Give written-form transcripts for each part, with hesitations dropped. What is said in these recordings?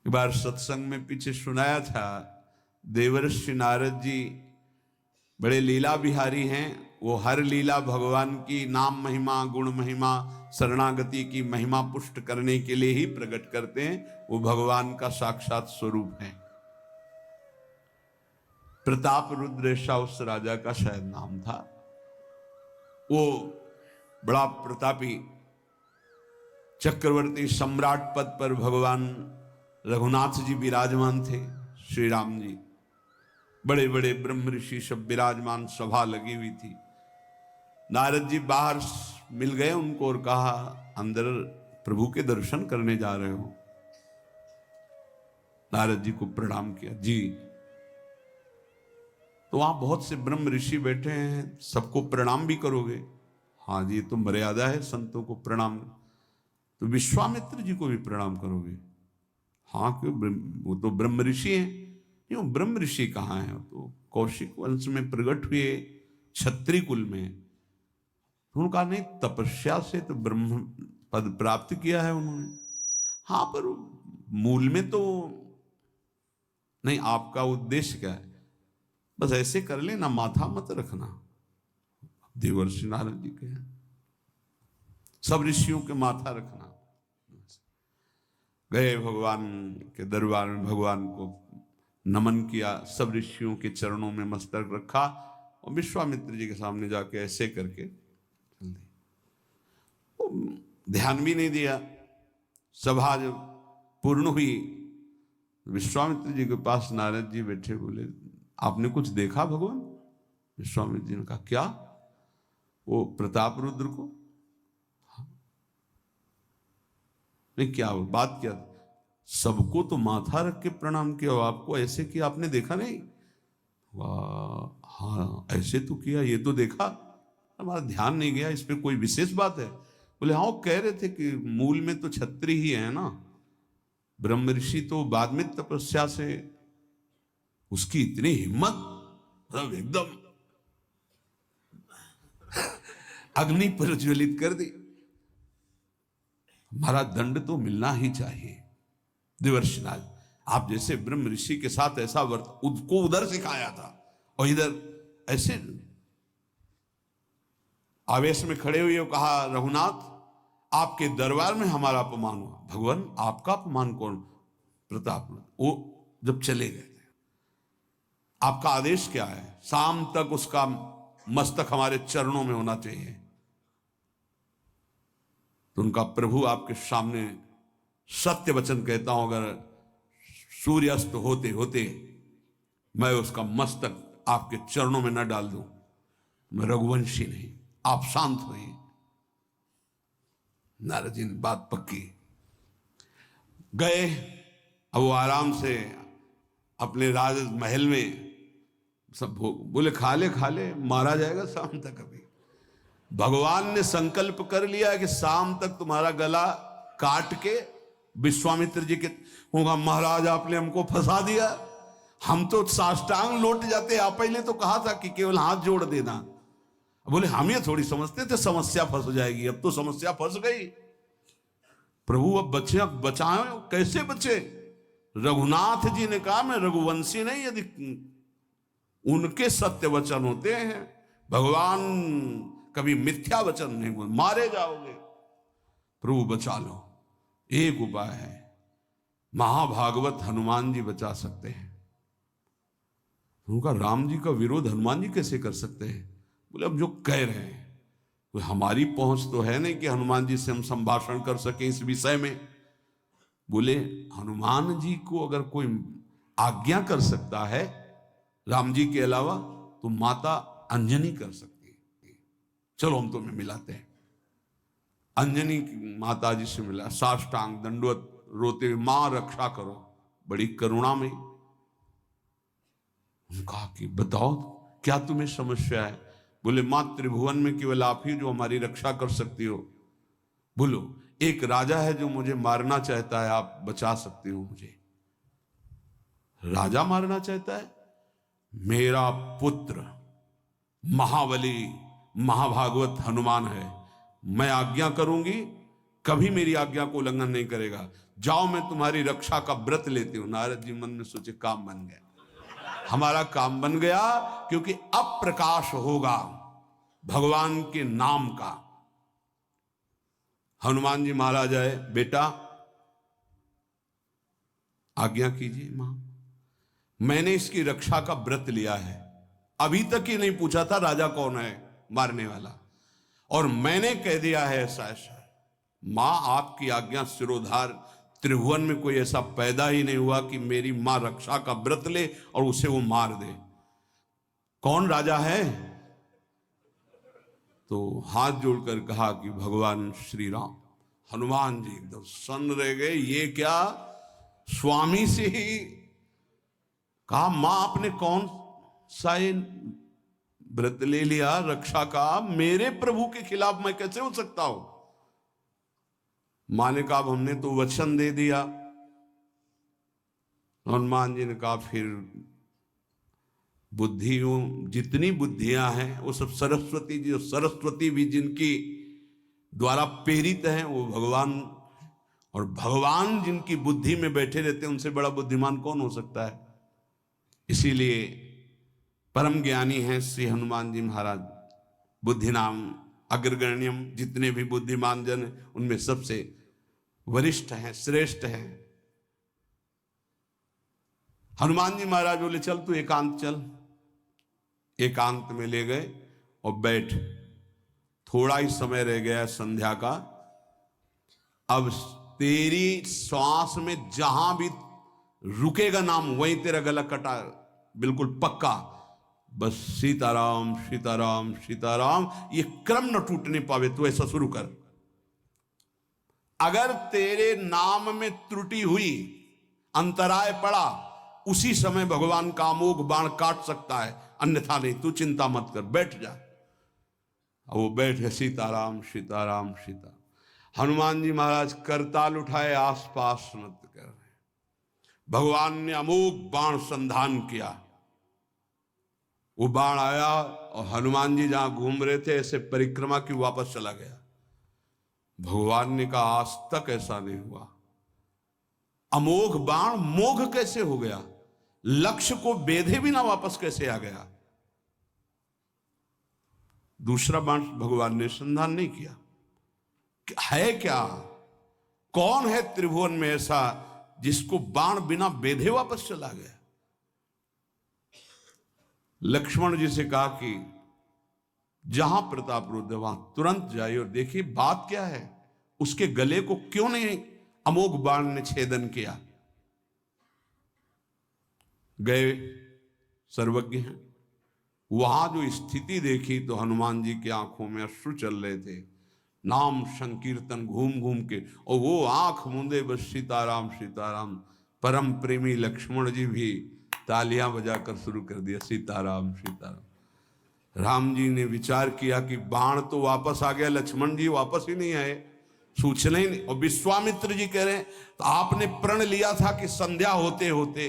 एक बार सत्संग में पीछे सुनाया था, देवर्षि नारद जी बड़े लीला बिहारी हैं। वो हर लीला भगवान की नाम महिमा, गुण महिमा, शरणागति की महिमा पुष्ट करने के लिए ही प्रकट करते हैं। वो भगवान का साक्षात स्वरूप है। प्रताप रुद्र ऐसा उस राजा का शायद नाम था। वो बड़ा प्रतापी चक्रवर्ती सम्राट पद पर भगवान रघुनाथ जी विराजमान थे। श्री राम जी, बड़े बड़े ब्रह्म ऋषि सब विराजमान, सभा लगी हुई थी। नारद जी बाहर मिल गए उनको और कहा, अंदर प्रभु के दर्शन करने जा रहे हो? नारद जी को प्रणाम किया। जी। तो वहां बहुत से ब्रह्म ऋषि बैठे हैं, सबको प्रणाम भी करोगे? हाँ जी, तो मर्यादा है संतों को प्रणाम। तो विश्वामित्र जी को भी प्रणाम करोगे? हाँ, क्यों, वो तो ब्रह्म ऋषि हैं। क्यों, ब्रह्म ऋषि कहाँ हैं? तो कौशिक वंश में प्रकट हुए, क्षत्रिय कुल में। तो उन्होंने कहा, नहीं, तपस्या से तो ब्रह्म पद प्राप्त किया है उन्होंने। हाँ, पर मूल में तो नहीं। आपका उद्देश्य क्या है? बस ऐसे कर लेना, माथा मत रखना। देवर्षि नारद जी के हैं, सब ऋषियों के माथा रखना। गए भगवान के दरबार में, भगवान को नमन किया, सब ऋषियों के चरणों में मस्तक रखा और विश्वामित्र जी के सामने जाके ऐसे करके चल दी। ध्यान भी नहीं दिया। सभा जब पूर्ण हुई, विश्वामित्र जी के पास नारद जी बैठे, बोले, आपने कुछ देखा भगवान? विश्वामित्र जी ने कहा, क्या? वो प्रताप रुद्र को? नहीं, क्या बात क्या? सबको तो माथा रख के प्रणाम किया, आपको ऐसे किया, आपने देखा नहीं? वाह, हाँ ऐसे तो किया, ये तो देखा, हमारा ध्यान नहीं गया, इस पे कोई विशेष बात है? बोले, हाँ, वो कह रहे थे कि मूल में तो क्षत्रिय ही है ना, ब्रह्म ऋषि तो बाद में तपस्या से, उसकी इतनी हिम्मत, मतलब एकदम अग्नि प्रज्वलित कर दी। हमारा दंड तो मिलना ही चाहिए। देवर्षि नारद, आप जैसे ब्रह्म ऋषि के साथ ऐसा उसको उधर सिखाया था और इधर ऐसे आवेश में खड़े हुए कहा, रघुनाथ, आपके दरबार में हमारा अपमान हुआ। भगवान, आपका अपमान कौन? प्रताप, वो जब चले गए, आपका आदेश क्या है? शाम तक उसका मस्तक हमारे चरणों में होना चाहिए। तो उनका प्रभु आपके सामने सत्य वचन कहता हूं, अगर सूर्यास्त होते होते मैं उसका मस्तक आपके चरणों में न डाल दूं, मैं रघुवंशी नहीं। आप शांत होइए। नारद जी ने बात पक्की। गए, अब वो आराम से अपने राज महल में सब बोले, खा ले, मारा जाएगा शाम तक। अभी भगवान ने संकल्प कर लिया कि शाम तक तुम्हारा गला काट के विश्वामित्र जी के होगा, महाराज आपने हमको फंसा दिया, हम तो साष्टांग लौट जाते। आप पहले तो कहा था कि केवल हाथ जोड़ देना। बोले, हम ये थोड़ी समझते थे समस्या फंस जाएगी, अब तो समस्या फंस गई। प्रभु अब बचे, बचाए, कैसे बचे? रघुनाथ जी ने कहा, मैं रघुवंशी नहीं, यदि उनके सत्य वचन होते हैं, भगवान कभी मिथ्या वचन नहीं बोल, मारे जाओगे। प्रभु बचा लो। एक उपाय है, महाभागवत हनुमान जी बचा सकते हैं। उनका राम जी का विरोध हनुमान जी कैसे कर सकते हैं? बोले, अब जो कह रहे हैं, तो हमारी पहुंच तो है नहीं कि हनुमान जी से हम संभाषण कर सके इस विषय में। बोले, हनुमान जी को अगर कोई आज्ञा कर सकता है राम जी के अलावा, तो माता अंजनी कर सकती है। चलो हम तुम्हें मिलाते हैं। अंजनी माता जी से मिला, साष्टांग दंडवत रोते हुए, मां रक्षा करो, बड़ी करुणा में। कहा कि बताओ क्या तुम्हें समस्या है? बोले, मां, त्रिभुवन में केवल आप ही जो हमारी रक्षा कर सकती हो। बोलो, एक राजा है जो मुझे मारना चाहता है, आप बचा सकती हो मुझे? राजा मारना चाहता है? मेरा पुत्र महाबली महाभागवत हनुमान है, मैं आज्ञा करूंगी, कभी मेरी आज्ञा को उल्लंघन नहीं करेगा। जाओ मैं तुम्हारी रक्षा का व्रत लेती हूं। नारद जी मन में सोचे काम बन गया, हमारा काम बन गया, क्योंकि अब प्रकाश होगा भगवान के नाम का। हनुमान जी महाराज आए, बेटा आज्ञा कीजिए मां, मैंने इसकी रक्षा का व्रत लिया है। अभी तक ही नहीं पूछा था राजा कौन है मारने वाला, और मैंने कह दिया है ऐसा ऐसा। मां आपकी आज्ञा सिरोधार, त्रिभुवन में कोई ऐसा पैदा ही नहीं हुआ कि मेरी मां रक्षा का व्रत ले और उसे वो मार दे। कौन राजा है? तो हाथ जोड़कर कहा कि भगवान श्री राम। हनुमान जी एकदम सन्न रह गए, ये क्या? स्वामी से ही कहा, मां आपने कौन सा व्रत ले लिया रक्षा का? मेरे प्रभु के खिलाफ मैं कैसे हो सकता हूं? मां ने कहा, हमने तो वचन दे दिया। हनुमान जी ने कहा, फिर बुद्धियों जितनी बुद्धियां हैं वो सब सरस्वती जी, सरस्वती भी जिनकी द्वारा प्रेरित हैं वो भगवान, और भगवान जिनकी बुद्धि में बैठे रहते हैं उनसे बड़ा बुद्धिमान कौन हो सकता है? इसीलिए परम ज्ञानी हैं श्री हनुमान जी महाराज। बुद्धि नाम अग्रगण्यम, जितने भी बुद्धिमान जन उनमें सबसे वरिष्ठ हैं, श्रेष्ठ हैं। हनुमान जी महाराज बोले, चल तू एकांत चल। एकांत में ले गए और बैठ, थोड़ा ही समय रह गया संध्या का। अब तेरी श्वास में जहां भी रुकेगा नाम, वहीं तेरा गला कटा, बिल्कुल पक्का। बस सीताराम सीताराम सीताराम, ये क्रम न टूटने पावे, तो ऐसा शुरू कर। अगर तेरे नाम में त्रुटि हुई, अंतराय पड़ा, उसी समय भगवान का अमोघ बाण काट सकता है, अन्यथा नहीं। तू चिंता मत कर, बैठ जा। वो बैठे, सीताराम सीताराम सीता। हनुमान जी महाराज करताल उठाए, आसपास नृत्य कर रहे। भगवान ने अमोघ बाण संधान किया। वो बाण आया और हनुमान जी जहां घूम रहे थे ऐसे परिक्रमा की, वापस चला गया। भगवान ने कहा, आज तक ऐसा नहीं हुआ। अमोघ बाण मोघ कैसे हो गया? लक्ष्य को बेधे बिना वापस कैसे आ गया? दूसरा बाण भगवान ने संधान नहीं किया। है क्या? कौन है त्रिभुवन में ऐसा जिसको बाण बिना बेधे वापस चला गया? लक्ष्मण जी से कहा कि जहां प्रताप रुद्र वहां तुरंत जाइए और देखिए बात क्या है, उसके गले को क्यों नहीं अमोघ बाण ने छेदन किया। गए, सर्वज्ञ हैं। वहां जो स्थिति देखी तो हनुमान जी की आंखों में अश्रु चल रहे थे। नाम संकीर्तन घूम घूम के, और वो आंख मूंदे बस सीताराम सीताराम। परम प्रेमी लक्ष्मण जी भी तालियां बजाकर शुरू कर दिया, सीताराम सीताराम। राम जी ने विचार किया कि बाण तो वापस आ गया, लक्ष्मण जी वापस ही नहीं आए, सूचना ही नहीं। और विश्वामित्र जी कह रहे हैं, तो आपने प्रण लिया था कि संध्या होते होते।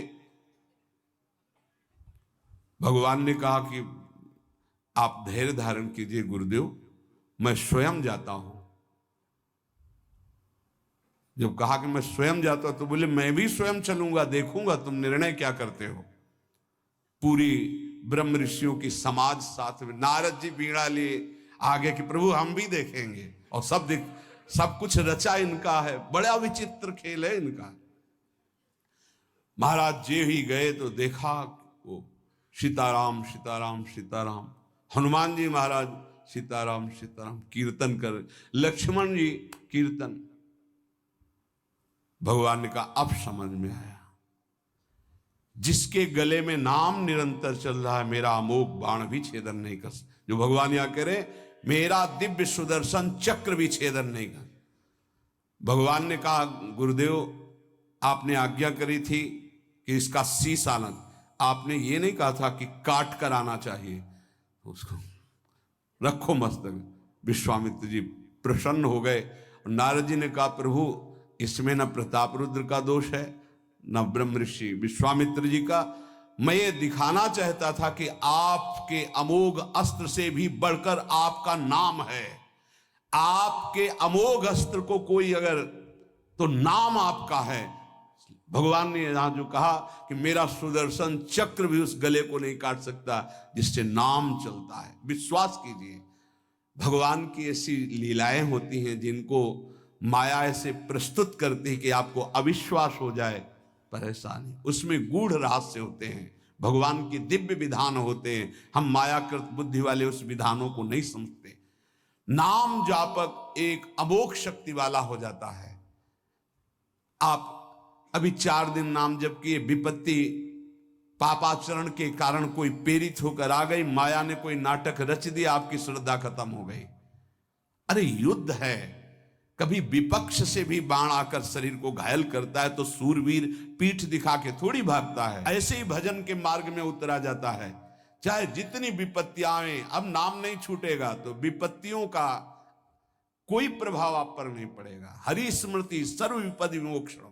भगवान ने कहा कि आप धैर्य धारण कीजिए गुरुदेव, मैं स्वयं जाता हूं। जब कहा कि मैं स्वयं जाता हूं तो बोले, मैं भी स्वयं चलूंगा, देखूंगा तुम निर्णय क्या करते हो। पूरी ब्रह्म ऋषियों की समाज साथ में, नारद जी बीड़ा लिए आगे कि प्रभु हम भी देखेंगे, और सब कुछ रचा इनका है, बड़ा विचित्र खेल है इनका। महाराज जी ही गए तो देखा वो सीताराम सीताराम सीताराम। हनुमान जी महाराज सीताराम सीताराम कीर्तन कर, लक्ष्मण जी कीर्तन। भगवान ने कहा, अब समझ में आया, जिसके गले में नाम निरंतर चल रहा है, मेरा अमोघ बाण भी छेदन नहीं कर सकता। जो भगवान यहां कह रहे, मेरा दिव्य सुदर्शन चक्र भी छेदन नहीं कर। भगवान ने कहा, गुरुदेव आपने आज्ञा करी थी कि इसका शीश आना, आपने ये नहीं कहा था कि काट कर आना चाहिए, उसको रखो मस्तक। विश्वामित्र जी प्रसन्न हो गए। नारद जी ने कहा, प्रभु इसमें न प्रताप रुद्र का दोष है न ब्रह्म ऋषि विश्वामित्र जी का। मैं ये दिखाना चाहता था कि आपके अमोघ अस्त्र से भी बढ़कर आपका नाम है। आपके अमोघ अस्त्र को कोई अगर तो नाम आपका है। भगवान ने यहां जो कहा कि मेरा सुदर्शन चक्र भी उस गले को नहीं काट सकता जिससे नाम चलता है। विश्वास कीजिए, भगवान की ऐसी लीलाएं होती हैं जिनको माया ऐसे प्रस्तुत करती है कि आपको अविश्वास हो जाए, पर ऐसा नहीं। उसमें गूढ़ रहस्य होते हैं, भगवान के दिव्य विधान होते हैं। हम मायाकृत बुद्धि वाले उस विधानों को नहीं समझते। नाम जापक एक अमोघ शक्ति वाला हो जाता है। आप अभी 4 दिन नाम जप किए, विपत्ति पापाचरण के कारण कोई प्रेरित होकर आ गई, माया ने कोई नाटक रच दिया, आपकी श्रद्धा खत्म हो गई। अरे युद्ध है, कभी विपक्ष से भी बाण आकर शरीर को घायल करता है तो सूरवीर पीठ दिखा के थोड़ी भागता है। ऐसे ही भजन के मार्ग में उतरा जाता है, चाहे जितनी विपत्तियां आए। अब नाम नहीं छूटेगा तो विपत्तियों का कोई प्रभाव आप पर नहीं पड़ेगा। हरि स्मृति सर्व विपद विमोक्षण।